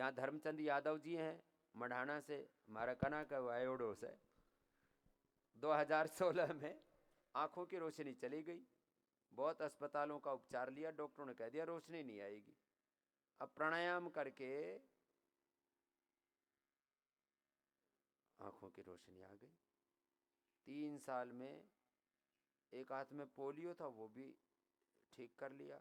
यहाँ धर्मचंद यादव जी हैं मढ़ाना से, हमारा कना का वायोडोस है। 2016 में आंखों की रोशनी चली गई, बहुत अस्पतालों का उपचार लिया, डॉक्टरों ने कह दिया रोशनी नहीं आएगी। अब प्राणायाम करके आंखों की रोशनी आ गई। 3 साल में एक हाथ में पोलियो था वो भी ठीक कर लिया,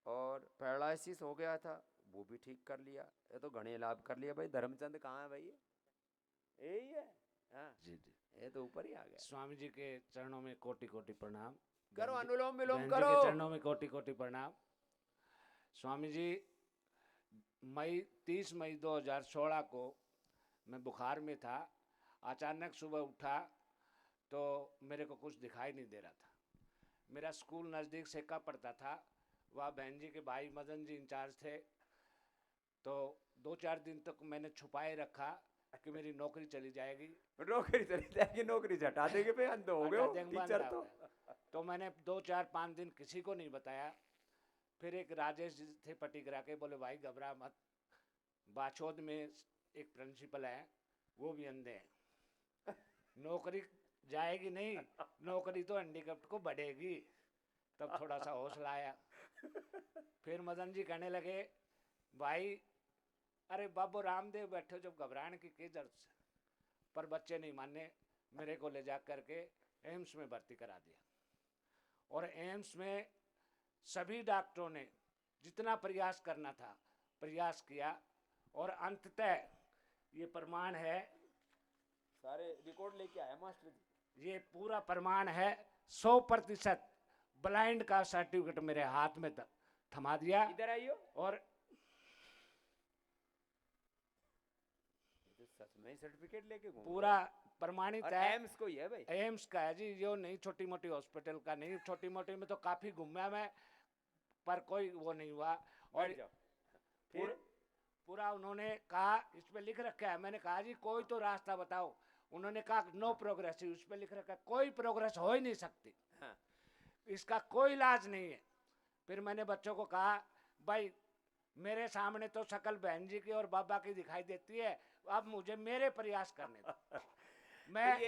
और पैरालिसिस हो गया था वो भी ठीक कर लिया। ये तो घने लाभ कर लिया भाई। धर्मचंद कहाँ है भाई? यही है। हाँ जी जी, ये तो ऊपर ही आ गया। स्वामी जी के चरणों में कोटि कोटि प्रणाम। करो बहन जी- अनुलोम विलोम बहन जी करो। के चरणों में कोटि कोटि प्रणाम। स्वामी जी, 30 मई 2016 को मैं बुखार में था। अचानक सुबह उठा तो मेरे को कुछ दिखाई नहीं दे रहा था। मेरा स्कूल नज़दीक सेका पड़ता था, वह बहन जी के भाई मदन जी इंचार्ज थे। तो 2-4 दिन तक मैंने छुपाए रखा कि मेरी नौकरी चली जाएगी। नौकरी चली जाएगी, नौकरी से हटा देंगे पे, अंत हो गए हटा हो देंगे, टीचर बंद तो। हो गया। तो मैंने 2-4-5 दिन किसी को नहीं बताया। फिर एक राजेश जी थे पटिकरा के, बोले भाई घबरा मत, बाछोद में एक प्रिंसिपल है वो भी अंधे हैं, नौकरी जाएगी नहीं, नौकरी तो हैंडीकैप्ट को बढ़ेगी। तब थोड़ा सा हौसला आया। फिर मदन जी कहने लगे भाई अरे बाबू रामदेव बैठे जब घबराने की जरूरत है। पर बच्चे नहीं माने, मेरे को ले जा करके एम्स में भर्ती करा दिया। और एम्स में सभी डॉक्टरों ने जितना प्रयास करना था प्रयास किया, और अंततः ये प्रमाण है, सारे रिकॉर्ड लेके आया मास्टर जी। ये पूरा प्रमाण है, 100% ब्लाइंड का सर्टिफिकेट मेरे हाथ में थमा दिया। इधर आइयो। और सच में सर्टिफिकेट लेके घूम पूरा प्रमाणित है। एम्स को ही है भाई। एम्स का है जी, यो नहीं छोटी मोटी हॉस्पिटल का नहीं। छोटी मोटी में तो काफी घूमा मैं, पर कोई वो नहीं हुआ। और बैठ जाओ। फिर पूरा उन्होंने कहा, इस पे लिख रखा है। मैंने कहा जी कोई तो रास्ता बताओ। उन्होंने कहा नो प्रोग्रेसिव, इस पे लिख रखा है कोई प्रोग्रेस हो ही नहीं सकती। हाँ। इसका कोई इलाज नहीं है। फिर मैंने बच्चों को कहा भाई मेरे सामने तो शकल बहन जी की और बाबा की दिखाई देती है, अब मुझे मेरे प्रयास करने दो। मैं तो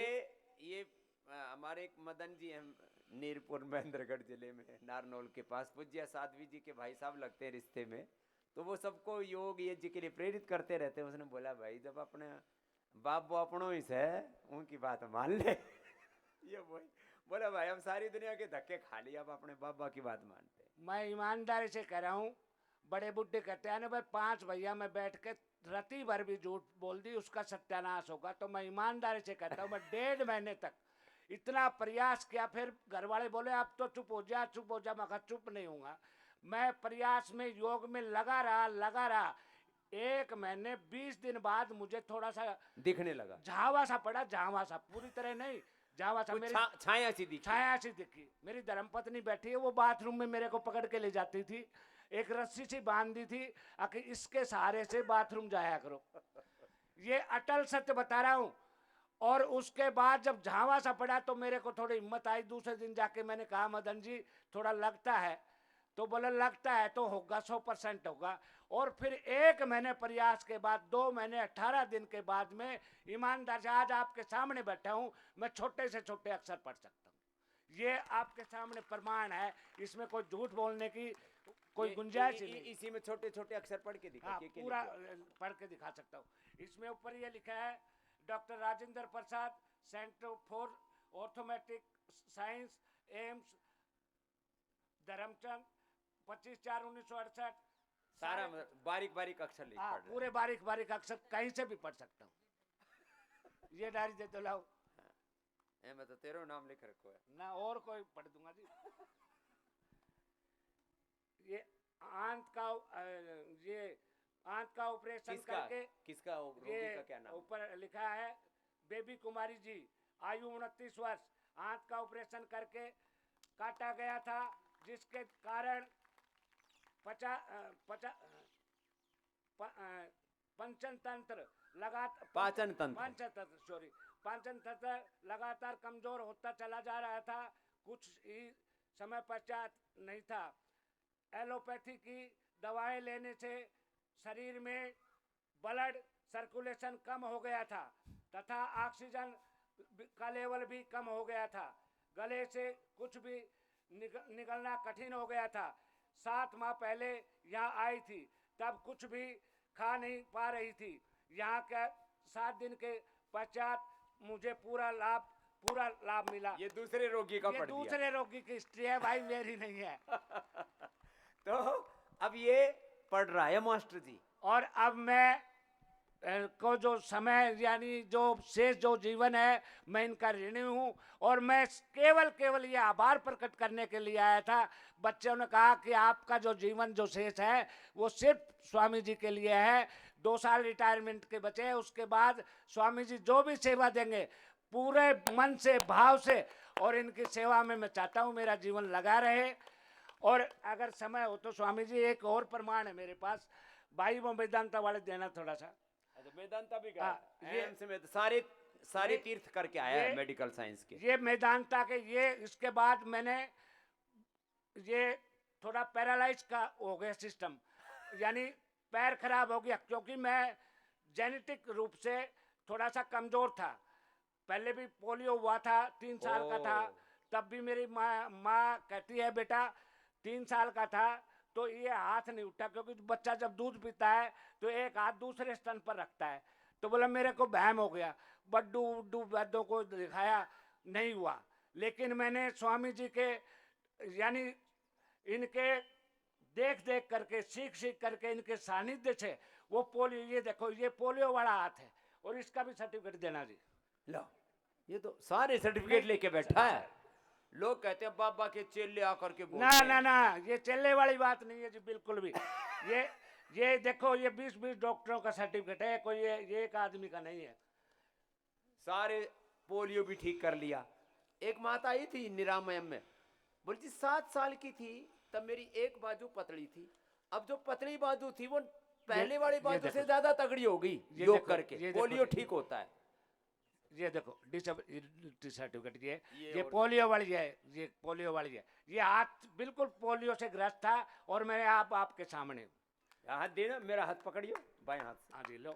ये हमारे एक मदन जी हैं नीरपुर महेंद्रगढ़ जिले में, नारनौल के पास, पूज्य साध्वी जी के भाई साहब लगते हैं रिश्ते में। तो वो सबको योग ये जी के लिए प्रेरित करते रहते हैं। उसने बोला भाई जब अपने बाप वो अपनों ही से उनकी बात मान ले। ये वही बोला भाई हम सारी दुनिया के धक्के खा लिए, अब अपने बाबा की बात मानते हैं। मैं ईमानदारी से कह रहा हूँ, बड़े बुड्ढे कहते हैं ना भाई 5 भैया में बैठ के रति भर भी झूठ बोल दी उसका सत्यानाश होगा। तो मैं ईमानदारी से कहता हूँ, मैं 1.5 महीने तक इतना प्रयास किया। फिर घर वाले बोले अब तो चुप हो जा, चुप हो जा। मैं कहा चुप नहीं हूँगा। मैं प्रयास में योग में लगा रहा। 1 महीने 20 दिन बाद मुझे थोड़ा सा दिखने लगा, झावा सा पड़ा, झावा सा, पूरी तरह नहीं, झावा सा। मेरी छाया सी दिखी। छाया सी दिखी। मेरी धर्मपत्नी बैठी है, वो बाथरूम में मेरे को पकड़ के ले जाती थी, एक रस्सी सी बांध दी थी, आखिर इसके सहारे से बाथरूम जाया करो। ये अटल सत्य बता रहा हूं। और उसके बाद जब झावा सा पड़ा तो मेरे को थोड़ी हिम्मत आई। दूसरे दिन जाके मैंने कहा मदन जी थोड़ा लगता है, तो बोले लगता है तो होगा, 100% होगा। और फिर 1 महीने प्रयास के बाद 2 महीने 18 दिन के बाद में ईमानदार से आज आपके सामने बैठा हूं, मैं छोटे से छोटे अक्षर पढ़ सकता हूं। ये आपके सामने प्रमाण है, इसमें कोई झूठ बोलने की कोई गुंजाइश ही नहीं। इसी में छोटे छोटे अक्षर पढ़ के दिखा। हाँ, पूरा पढ़ के दिखा सकता हूँ। इसमें ऊपर ये लिखा है doctor Rajendra Prasad, centre for ऑर्थोमेटिक साइंस, एम्स धर्मचंद, 25/4/1968। सारा बारीक बारीक अक्षर लिख हाँ, पढ़ पूरे बारीक बारीक अक्षर कहीं से भी पढ़ सकता हूँ। ये डायरी दे दो लाओ। मैं तो तेरा नाम लिख रखो है ना और कोई पढ़ दूंगा जी। ये आंत का ऑपरेशन करके, किसका रोगी का क्या नाम? ऊपर लिखा है बेबी कुमारी जी, आयु 29 वर्ष, आंत का ऑपरेशन करके काटा गया था, जिसके कारण पाचन तंत्र लगातार कमजोर होता चला जा रहा था। कुछ ही समय पश्चात नहीं था। एलोपैथी की दवाएं लेने से शरीर में ब्लड सर्कुलेशन कम हो गया था तथा ऑक्सीजन का लेवल भी कम हो गया था। गले से कुछ भी निकलना कठिन हो गया था। 7 माह पहले यहाँ आई थी, तब कुछ भी खा नहीं पा रही थी। यहाँ के 7 दिन के पश्चात मुझे पूरा लाभ मिला। ये दूसरे रोगी का ये पढ़ दिया। दूसरे रोगी की हिस्ट्री है भाई, मेरी नहीं है। तो अब ये पढ़ रहा है मास्टर जी। और अब मैं को जो समय यानी जो शेष जो जीवन है मैं इनका ऋणी हूँ, और मैं केवल ये आभार प्रकट करने के लिए आया था। बच्चों ने कहा कि आपका जो जीवन जो शेष है वो सिर्फ स्वामी जी के लिए है। 2 साल रिटायरमेंट के बचे हैं, उसके बाद स्वामी जी जो भी सेवा देंगे पूरे मन से भाव से, और इनकी सेवा में मैं चाहता हूँ मेरा जीवन लगा रहे। और अगर समय हो तो स्वामी जी एक और प्रमाण है मेरे पास भाई, वो वेदांता वाले देना थोड़ा सा। अच्छा, वेदांता भी हाँ, ये एम्स में तो सारे ये- तीर्थ करके आया है ये- मेडिकल साइंस के। ये वेदांता के ये इसके बाद मैंने ये थोड़ा पैरालाइज का हो गया सिस्टम, यानी पैर खराब हो गया, क्योंकि मैं जेनेटिक रूप से थोड़ा सा कमजोर था। पहले भी पोलियो हुआ था, 3 साल का था, ओह। तब भी मेरी माँ कहती है बेटा 3 साल का था तो ये हाथ नहीं उठा, क्योंकि बच्चा जब दूध पीता है तो एक हाथ दूसरे स्तन पर रखता है। तो बोला मेरे को वहम हो गया, बड्डू उड्डू वैद्यों को दिखाया, नहीं हुआ। लेकिन मैंने स्वामी जी के यानी इनके देख करके सीख करके इनके सानिध्य से वो पोलियो, ये देखो ये पोलियो वाला हाथ है, और इसका भी सर्टिफिकेट देना जी। लो, ये तो सारे सर्टिफिकेट लेके बैठा है। लोग कहते हैं बाबा के चेले आकर के बोलते ना हैं। ना ना, ये चलने वाली बात नहीं है जी, बिल्कुल भी। ये देखो ये 20 डॉक्टरों का सर्टिफिकेट है, कोई ये एक आदमी का नहीं है। सारे पोलियो भी ठीक कर लिया। एक माता आई थी निरामयम में, बोली जी 7 साल की थी तब मेरी एक बाजू पतली थी, अब जो पतली बाजू थी वो पहले वाली बाजू देखो। से ज्यादा तगड़ी हो गई ये योग देखो, करके। ये देखो पोलियो जी। ठीक होता है। ये देखो डिसेबिलिटी सर्टिफिकेट, ये और- पोलियो वाली है, ये पोलियो वाली है। ये हाथ बिल्कुल पोलियो से ग्रस्त था, और मैं आपके सामने हूँ। हाथ देना, मेरा हाथ पकड़ियो बाएं हाथ से। हाँ जी लो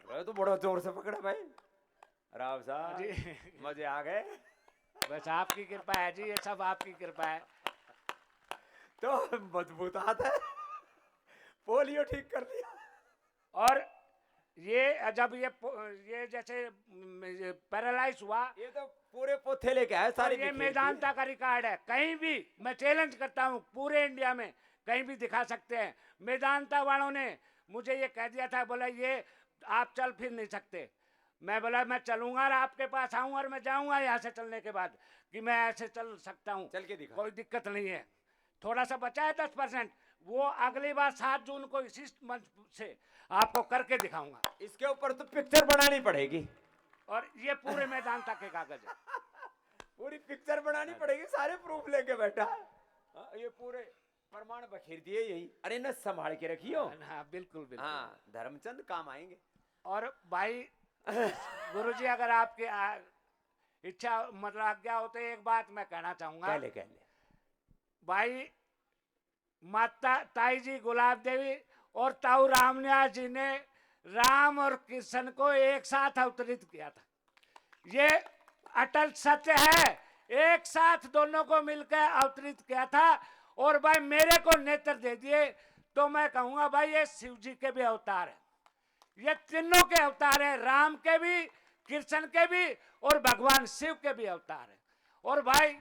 अरे तो बड़ा जोर से पकड़ा भाई। राव साहब जी। मजे आ गए। बस आपकी कृपा है जी, ये सब आपकी कृपा है। तो मजबूत हाथ है, पोलियो ठीक कर लिया। और ये जब ये जैसे पैरालाइज हुआ, ये तो पूरे पोथे लेके आए सारे। और ये मेदांता का रिकॉर्ड है, कहीं भी मैं चैलेंज करता हूँ पूरे इंडिया में कहीं भी दिखा सकते हैं। मेदांता वालों ने मुझे ये कह दिया था, बोला ये आप चल फिर नहीं सकते। मैं बोला मैं चलूंगा और आपके पास आऊंगा और मैं जाऊंगा यहाँ से चलने के बाद कि मैं ऐसे चल सकता हूँ, चल के दिखा। कोई दिक्कत नहीं है। थोड़ा सा बचा है 10%, वो अगली बार 7 जून को इसी मंच से आपको करके दिखाऊंगा। इसके ऊपर तो पिक्चर बनानी पड़ेगी, और ये पूरे मैदान तक के कागज है। पूरी पिक्चर बनानी पड़ेगी, सारे प्रूफ लेके बैठा है। ये पूरे प्रमाण बखेर दिए यही। अरे न संभाल के रखियो। हाँ बिल्कुल बिल्कुल। हाँ, धर्मचंद काम आएंगे। और भाई गुरुजी अगर आपके इच्छा मतलब आज्ञा हो तो एक बात मैं कहना चाहूंगा। कह ले भाई माता ताई जी गुलाब देवी और ताऊ रामन्यास जी ने राम और कृष्ण को एक साथ अवतरित किया था। ये अटल सत्य है, एक साथ दोनों को मिलकर अवतरित किया था। और भाई मेरे को नेत्र दे दिए तो मैं कहूंगा भाई ये शिव जी के भी अवतार है, ये तीनों के अवतार है, राम के भी, कृष्ण के भी और भगवान शिव के भी अवतार है। और भाई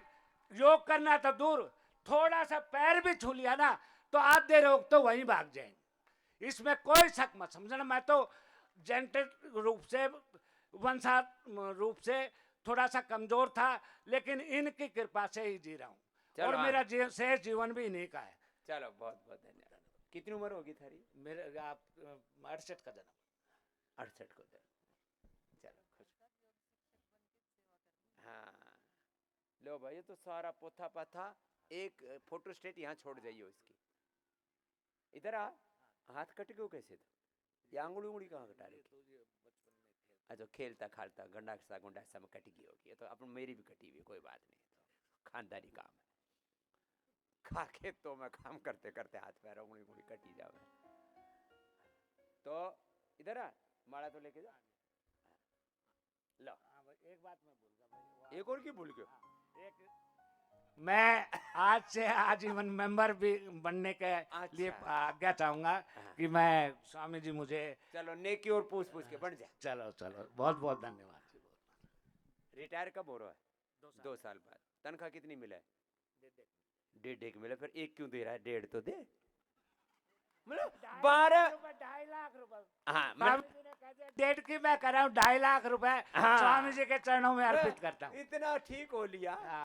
योग करना तो दूर, थोड़ा सा पैर भी छू लिया ना तो आधे रोग तो वहीं भाग जाएंगे, इसमें कोई शक मत समझना। मैं तो जेनेटिक रूप से वंशा रूप से थोड़ा सा कमजोर था, लेकिन इनकी कृपा से ही जी रहा हूँ, और मेरा शेष जीवन भी इन्हीं का है। चलो बहुत बहुत धन्यवाद। कितनी उम्र होगी थारी? मेरे आप 68 का जन्म। 68 को जन्म। चलो खुश। हाँ लो भाई, ये तो सारा पोथा पाथा। एक फोटो स्टेट यहाँ छोड़ जाइए इसकी। इधर आ, हाथ कट गयो कैसे था? ये आंगुली उंगली कहाँ कटा रही थी? अच्छा खेलता खालता गंडा सा गुंडा सा में कटी गई होगी। ये तो अपन मेरी भी कटी हुई, कोई बात नहीं, तो खानदानी काम है। खा के तो मैं काम करते करते हाथ पैर उंगली उंगली कटी जावे। तो इधर आ, माला तो लेके जा। लो, हाँ भाई, एक बात मैं भूल गया भाई, एक और की भूल गयो। एक मैं आज से आजीवन मेंबर भी बनने के लिए आज्ञा चाहूंगा कि मैं स्वामी जी मुझे चलो नेकी और पूछ पूछ के बन जा। चलो चलो, बहुत बहुत धन्यवाद जी, बहुत रिटायर कब हो रहा है? 2 साल 2 साल बाद। तनख्वाह कितनी मिला है? दे दे। 1.5 मिला। फिर एक क्यों दे रहा है? 1.5 तो दे, मतलब 2.5 12। लाख रुपए, 2.5 लाख रुपए हाँ स्वामी जी ने कह दिया, डेढ़ की मैं कर रहा हूँ, 2.5 लाख रुपए हाँ। स्वामी जी के चरणों में अर्पित करता हूँ। इतना ठीक हो लिया।